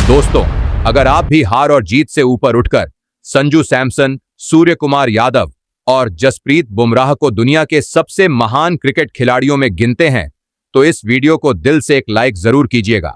दोस्तों, अगर आप भी हार और जीत से ऊपर उठकर संजू सैमसन, सूर्य कुमार यादव और जसप्रीत बुमराह को दुनिया के सबसे महान क्रिकेट खिलाड़ियों में गिनते हैं, तो इस वीडियो को दिल से एक लाइक जरूर कीजिएगा।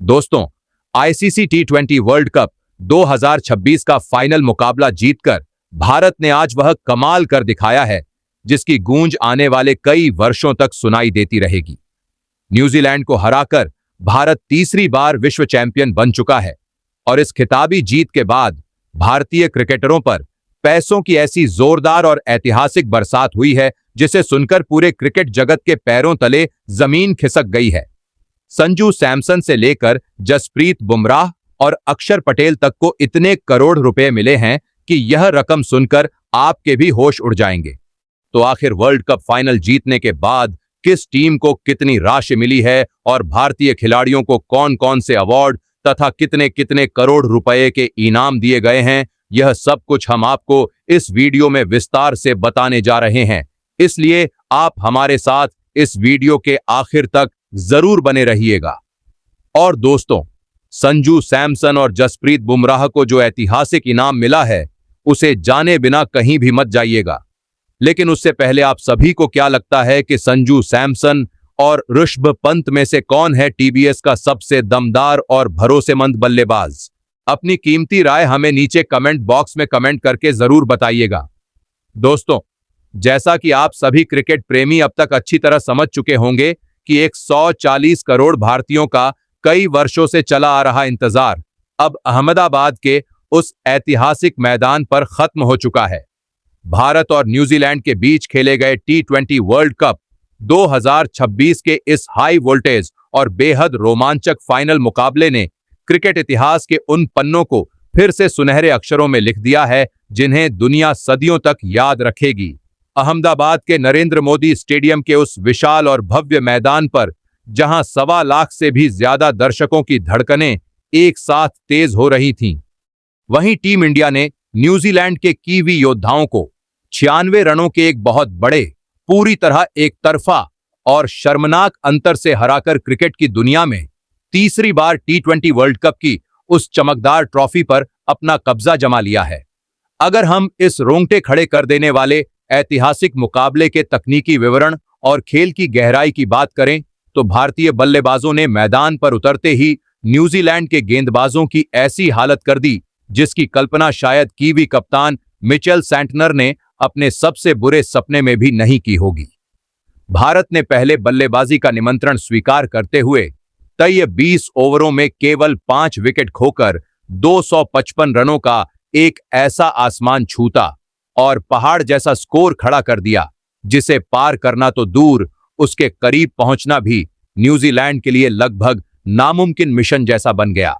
दोस्तों, आईसीसी टी20 वर्ल्ड कप 2026 का फाइनल मुकाबला जीतकर भारत ने आज वह कमाल कर दिखाया है जिसकी गूंज आने वाले कई वर्षों तक सुनाई देती रहेगी। न्यूजीलैंड को हराकर भारत तीसरी बार विश्व चैंपियन बन चुका है और इस खिताबी जीत के बाद भारतीय क्रिकेटरों पर पैसों की ऐसी जोरदार और ऐतिहासिक बरसात हुई है जिसे सुनकर पूरे क्रिकेट जगत के पैरों तले जमीन खिसक गई है। संजू सैमसन से लेकर जसप्रीत बुमराह और अक्षर पटेल तक को इतने करोड़ रुपए मिले हैं कि यह रकम सुनकर आपके भी होश उड़ जाएंगे। तो आखिर वर्ल्ड कप फाइनल जीतने के बाद किस टीम को कितनी राशि मिली है और भारतीय खिलाड़ियों को कौन कौन से अवार्ड तथा कितने कितने करोड़ रुपए के इनाम दिए गए हैं, यह सब कुछ हम आपको इस वीडियो में विस्तार से बताने जा रहे हैं। इसलिए आप हमारे साथ इस वीडियो के आखिर तक जरूर बने रहिएगा। और दोस्तों, संजू सैमसन और जसप्रीत बुमराह को जो ऐतिहासिक इनाम मिला है उसे जाने बिना कहीं भी मत जाइएगा। लेकिन उससे पहले आप सभी को क्या लगता है कि संजू सैमसन और ऋषभ पंत में से कौन है टीबीएस का सबसे दमदार और भरोसेमंद बल्लेबाज? अपनी कीमती राय हमें नीचे कमेंट बॉक्स में कमेंट करके जरूर बताइएगा। दोस्तों, जैसा कि आप सभी क्रिकेट प्रेमी अब तक अच्छी तरह समझ चुके होंगे कि 140 करोड़ भारतीयों का कई वर्षों से चला आ रहा इंतजार अब अहमदाबाद के उस ऐतिहासिक मैदान पर खत्म हो चुका है। भारत और न्यूजीलैंड के बीच खेले गए टी20 वर्ल्ड कप 2026 के इस हाई वोल्टेज और बेहद रोमांचक फाइनल मुकाबले ने क्रिकेट इतिहास के उन पन्नों को फिर से सुनहरे अक्षरों में लिख दिया है जिन्हें दुनिया सदियों तक याद रखेगी। अहमदाबाद के नरेंद्र मोदी स्टेडियम के उस विशाल और भव्य मैदान पर जहां 1.25 लाख से भी ज्यादा दर्शकों की धड़कनें एक साथ तेज हो रही थीं, वहीं टीम इंडिया ने न्यूजीलैंड के कीवी योद्धाओं को 96 रनों के एक बहुत बड़े, पूरी तरह एक तरफा और शर्मनाक अंतर से हराकर क्रिकेट की दुनिया में तीसरी बार टी20 वर्ल्ड कप की उस चमकदार ट्रॉफी पर अपना कब्जा जमा लिया है। अगर हम इस रोंगटे खड़े कर देने वाले ऐतिहासिक मुकाबले के तकनीकी विवरण और खेल की गहराई की बात करें तो भारतीय बल्लेबाजों ने मैदान पर उतरते ही न्यूजीलैंड के गेंदबाजों की ऐसी हालत कर दी जिसकी कल्पना शायद कीवी कप्तान मिचेल सैंटनर ने अपने सबसे बुरे सपने में भी नहीं की होगी। भारत ने पहले बल्लेबाजी का निमंत्रण स्वीकार करते हुए तय 20 ओवरों में केवल 5 विकेट खोकर 255 रनों का एक ऐसा आसमान छूता और पहाड़ जैसा स्कोर खड़ा कर दिया जिसे पार करना तो दूर, उसके करीब पहुंचना भी न्यूजीलैंड के लिए लगभग नामुमकिन मिशन जैसा बन गया।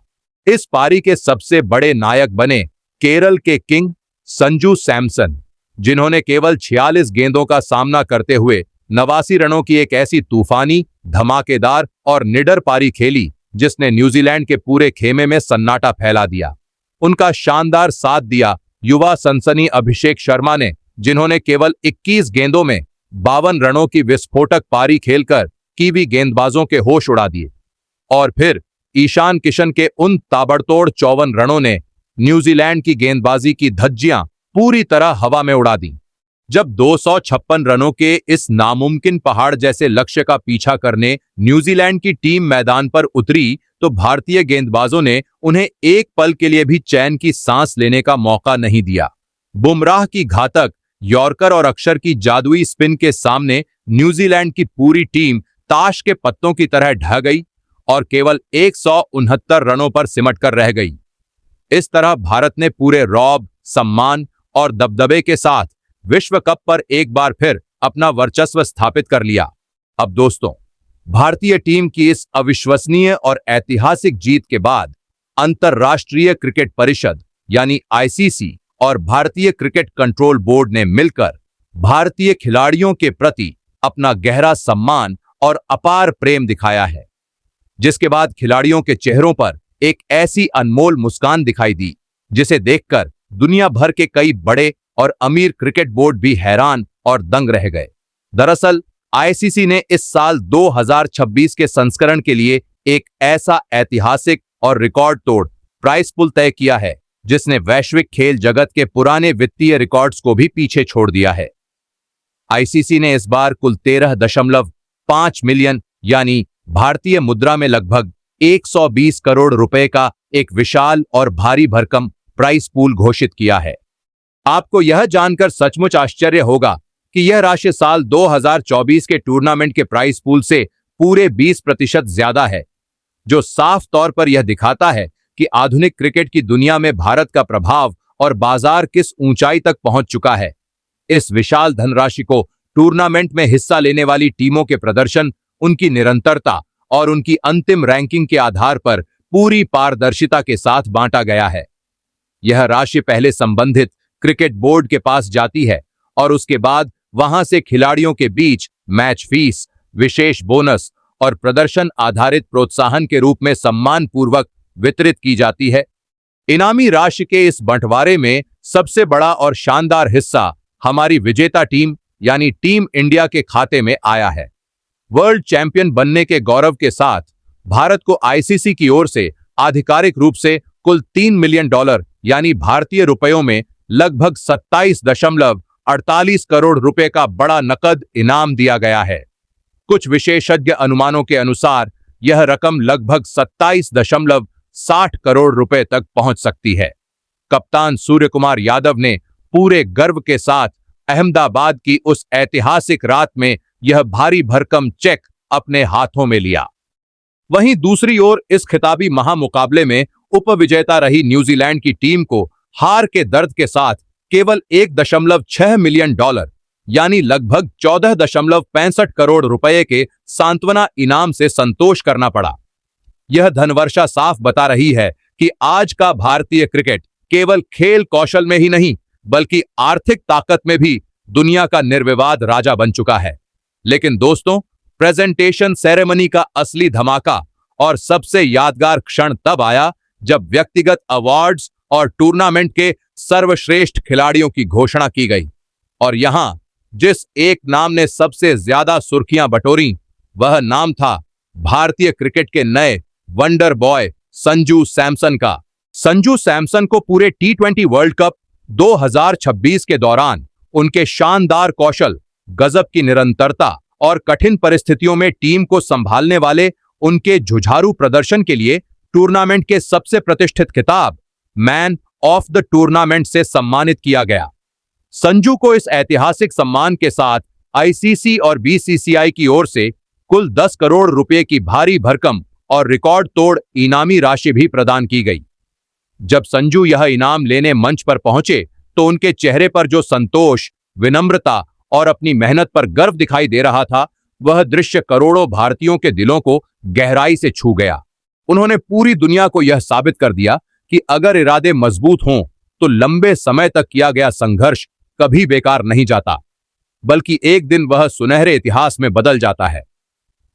इस पारी के सबसे बड़े नायक बने केरल के किंग संजू सैमसन, जिन्होंने केवल 46 गेंदों का सामना करते हुए 89 रनों की एक ऐसी तूफानी, धमाकेदार और निडर पारी खेली जिसने न्यूजीलैंड के पूरे खेमे में सन्नाटा फैला दिया। उनका शानदार साथ दिया युवा सनसनी अभिषेक शर्मा ने, जिन्होंने केवल 21 गेंदों में 52 रनों की विस्फोटक पारी खेलकर कीवी गेंदबाजों के होश उड़ा दिए। और फिर ईशान किशन के उन ताबड़तोड़ 54 रनों ने न्यूजीलैंड की गेंदबाजी की धज्जियां पूरी तरह हवा में उड़ा दी। जब 256 रनों के इस नामुमकिन पहाड़ जैसे लक्ष्य का पीछा करने न्यूजीलैंड की टीम मैदान पर उतरी तो भारतीय गेंदबाजों ने उन्हें एक पल के लिए भी चैन की सांस लेने का मौका नहीं दिया। बुमराह की घातक यॉर्कर और अक्षर की जादुई स्पिन के सामने न्यूजीलैंड की पूरी टीम ताश के पत्तों की तरह ढह गई और केवल 169 रनों पर सिमट कर रह गई। इस तरह भारत ने पूरे रौब, सम्मान और दबदबे के साथ विश्व कप पर एक बार फिर अपना वर्चस्व स्थापित कर लिया। अब दोस्तों, भारतीय टीम की इस अविश्वसनीय और ऐतिहासिक जीत के बाद अंतर्राष्ट्रीय क्रिकेट परिषद यानी आईसीसी और भारतीय क्रिकेट कंट्रोल बोर्ड ने मिलकर भारतीय खिलाड़ियों के प्रति अपना गहरा सम्मान और अपार प्रेम दिखाया है, जिसके बाद खिलाड़ियों के चेहरों पर एक ऐसी अनमोल मुस्कान दिखाई दी जिसे देखकर दुनिया भर के कई बड़े और अमीर क्रिकेट बोर्ड भी हैरान और दंग रह गए। दरअसल आईसीसी ने इस साल 2026 के संस्करण के लिए एक ऐसा ऐतिहासिक और रिकॉर्ड तोड़ प्राइस पूल तय किया है, जिसने वैश्विक खेल जगत के पुराने वित्तीय रिकॉर्ड्स को भी पीछे छोड़ दिया है। आईसीसी ने इस बार कुल 13.5 मिलियन यानी भारतीय मुद्रा में लगभग 120 करोड़ रुपए का एक विशाल और भारी भरकम प्राइस पूल घोषित किया है। आपको यह जानकर सचमुच आश्चर्य होगा कि यह राशि साल 2024 के टूर्नामेंट के प्राइस पूल से पूरे 20% ज्यादा है, जो साफ तौर पर यह दिखाता है कि आधुनिक क्रिकेट की दुनिया में भारत का प्रभाव और बाजार किस ऊंचाई तक पहुंच चुका है। इस विशाल धनराशि को टूर्नामेंट में हिस्सा लेने वाली टीमों के प्रदर्शन, उनकी निरंतरता और उनकी अंतिम रैंकिंग के आधार पर पूरी पारदर्शिता के साथ बांटा गया है। यह राशि पहले संबंधित क्रिकेट बोर्ड के पास जाती है और उसके बाद वहां से खिलाड़ियों के बीच मैच फीस, विशेष बोनस और प्रदर्शन आधारित प्रोत्साहन के रूप में सम्मान पूर्वक वितरित की जाती है। इनामी राशि के इस बंटवारे में सबसे बड़ा और शानदार हिस्सा हमारी विजेता टीम यानी टीम इंडिया के खाते में आया है। वर्ल्ड चैंपियन बनने के गौरव के साथ भारत को आईसीसी की ओर से आधिकारिक रूप से कुल $3 मिलियन यानी भारतीय रुपयों में लगभग 27.48 करोड़ रुपए का बड़ा नकद इनाम दिया गया है। कुछ विशेषज्ञ अनुमानों के अनुसार यह रकम लगभग 27.60 करोड़ रुपए तक पहुंच सकती है। कप्तान सूर्यकुमार यादव ने पूरे गर्व के साथ अहमदाबाद की उस ऐतिहासिक रात में यह भारी भरकम चेक अपने हाथों में लिया। वहीं दूसरी ओर इस खिताबी महामुकाबले में उपविजेता रही न्यूजीलैंड की टीम को हार के दर्द के साथ केवल $1.6 मिलियन यानी लगभग 14.65 करोड़ रुपए के सांत्वना इनाम से संतोष करना पड़ा। यह धनवर्षा साफ बता रही है कि आज का भारतीय क्रिकेट केवल खेल कौशल में ही नहीं बल्कि आर्थिक ताकत में भी दुनिया का निर्विवाद राजा बन चुका है। लेकिन दोस्तों, प्रेजेंटेशन सेरेमनी का असली धमाका और सबसे यादगार क्षण तब आया जब व्यक्तिगत अवार्ड्स और टूर्नामेंट के सर्वश्रेष्ठ खिलाड़ियों की घोषणा की गई। और यहां जिस एक नाम ने सबसे ज्यादा सुर्खियां बटोरी, वह नाम था भारतीय क्रिकेट के नए वंडर बॉय संजू सैमसन का। संजू सैमसन को पूरे T20 वर्ल्ड कप 2026 के दौरान उनके शानदार कौशल, गजब की निरंतरता और कठिन परिस्थितियों में टीम को संभालने वाले उनके जुझारू प्रदर्शन के लिए टूर्नामेंट के सबसे प्रतिष्ठित खिताब मैन ऑफ द टूर्नामेंट से सम्मानित किया गया। संजू को इस ऐतिहासिक सम्मान के साथ आईसीसी और बीसीसीआई की ओर से कुल 10 करोड़ रुपए की भारी भरकम और रिकॉर्ड तोड़ इनामी राशि भी प्रदान की गई। जब संजू यह इनाम लेने मंच पर पहुंचे तो उनके चेहरे पर जो संतोष, विनम्रता और अपनी मेहनत पर गर्व दिखाई दे रहा था, वह दृश्य करोड़ों भारतीयों के दिलों को गहराई से छू गया। उन्होंने पूरी दुनिया को यह साबित कर दिया कि अगर इरादे मजबूत हों तो लंबे समय तक किया गया संघर्ष कभी बेकार नहीं जाता, बल्कि एक दिन वह सुनहरे इतिहास में बदल जाता है।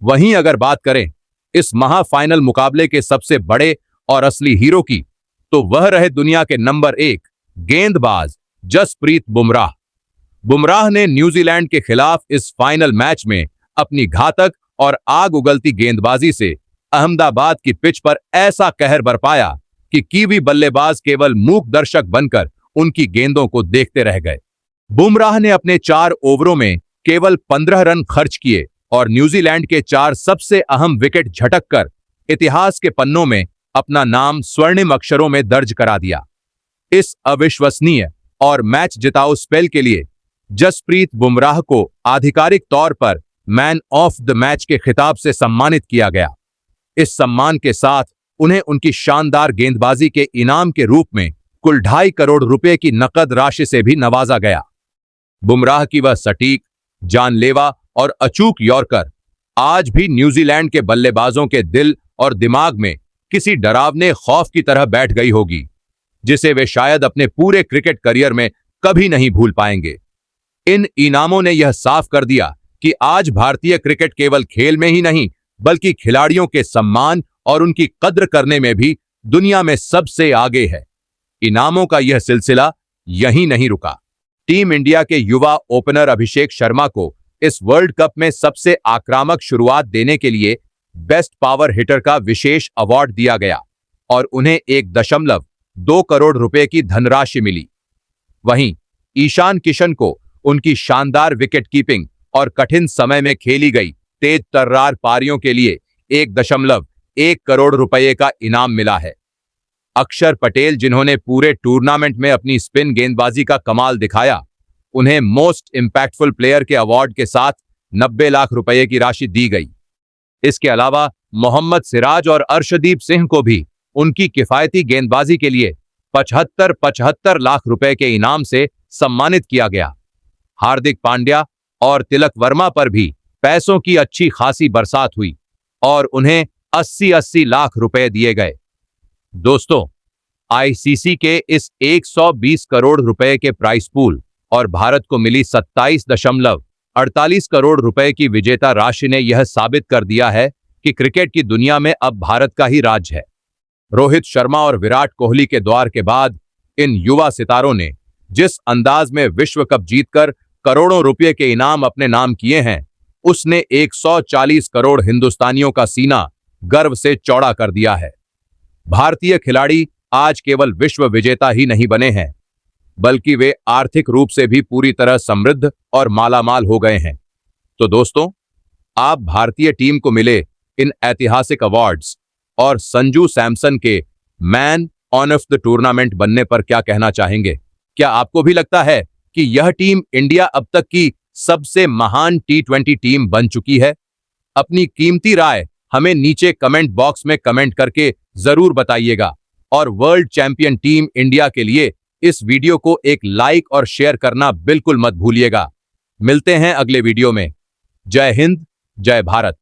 वहीं अगर बात करें इस महाफाइनल मुकाबले के सबसे बड़े और असली हीरो की, तो वह रहे दुनिया के नंबर 1 गेंदबाज जसप्रीत बुमराह। बुमराह ने न्यूजीलैंड के खिलाफ इस फाइनल मैच में अपनी घातक और आग उगलती गेंदबाजी से अहमदाबाद की पिच पर ऐसा कहर बरपाया कि कीवी बल्लेबाज केवल मूक दर्शक बनकर उनकी गेंदों को देखते रह गए। बुमराह ने अपने 4 ओवरों में केवल 15 रन खर्च किए और न्यूजीलैंड के 4 सबसे अहम विकेट झटक कर इतिहास के पन्नों में अपना नाम स्वर्णिम अक्षरों में दर्ज करा दिया। इस अविश्वसनीय और मैच जिताऊ स्पेल के लिए जसप्रीत बुमराह को आधिकारिक तौर पर मैन ऑफ द मैच के खिताब से सम्मानित किया गया। इस सम्मान के साथ उन्हें उनकी शानदार गेंदबाजी के इनाम के रूप में कुल 2.5 करोड़ रुपए की नकद राशि से भी नवाजा गया। बुमराह की वह सटीक, जानलेवा और अचूक यॉर्कर आज भी न्यूजीलैंड के बल्लेबाजों के दिल और दिमाग में किसी डरावने खौफ की तरह बैठ गई होगी, जिसे वे शायद अपने पूरे क्रिकेट करियर में कभी नहीं भूल पाएंगे। इन इनामों ने यह साफ कर दिया कि आज भारतीय क्रिकेट केवल खेल में ही नहीं बल्कि खिलाड़ियों के सम्मान और उनकी कद्र करने में भी दुनिया में सबसे आगे है। इनामों का यह सिलसिला यहीं नहीं रुका। टीम इंडिया के युवा ओपनर अभिषेक शर्मा को इस वर्ल्ड कप में सबसे आक्रामक शुरुआत देने के लिए बेस्ट पावर हिटर का विशेष अवार्ड दिया गया। और उन्हें 1.2 करोड़ रुपए की धनराशि मिली। वहीं ईशान किशन को उनकी शानदार विकेट कीपिंग और कठिन समय में खेली गई तेज तर्रार पारियों के लिए 1.1 करोड़ रुपए का इनाम मिला है। अक्षर पटेल, जिन्होंने पूरे टूर्नामेंट में अपनी स्पिन गेंदबाजी का कमाल दिखाया, उन्हें मोस्ट इंपैक्टफुल प्लेयर के अवार्ड के साथ 90 लाख रुपए की राशि दी गई। इसके अलावा मोहम्मद सिराज और अर्शदीप सिंह को भी उनकी किफायती गेंदबाजी के लिए 75 लाख रुपए के इनाम से सम्मानित किया गया। हार्दिक पांड्या और तिलक वर्मा पर भी पैसों की अच्छी खासी बरसात हुई और उन्हें 80 लाख रुपए दिए गए। दोस्तों, आईसीसी के इस 120 करोड़ रुपए के प्राइस पूल और भारत को मिली 27.48 करोड़ रुपए की विजेता राशि ने यह साबित कर दिया है कि क्रिकेट की दुनिया में अब भारत का ही राज है। रोहित शर्मा और विराट कोहली के द्वार के बाद इन युवा सितारों ने जिस अंदाज में विश्व कप जीतकर करोड़ों रुपए के इनाम अपने नाम किए हैं, उसने 140 करोड़ हिंदुस्तानियों का सीना गर्व से चौड़ा कर दिया है। भारतीय खिलाड़ी आज केवल विश्व विजेता ही नहीं बने हैं, बल्कि वे आर्थिक रूप से भी पूरी तरह समृद्ध और मालामाल हो गए हैं। तो दोस्तों, आप भारतीय टीम को मिले इन ऐतिहासिक अवार्ड्स और संजू सैमसन के मैन ऑफ द टूर्नामेंट बनने पर क्या कहना चाहेंगे? क्या आपको भी लगता है कि यह टीम इंडिया अब तक की सबसे महान T20 टीम बन चुकी है? अपनी कीमती राय हमें नीचे कमेंट बॉक्स में कमेंट करके जरूर बताइएगा और वर्ल्ड चैंपियन टीम इंडिया के लिए इस वीडियो को एक लाइक और शेयर करना बिल्कुल मत भूलिएगा। मिलते हैं अगले वीडियो में। जय हिंद, जय भारत।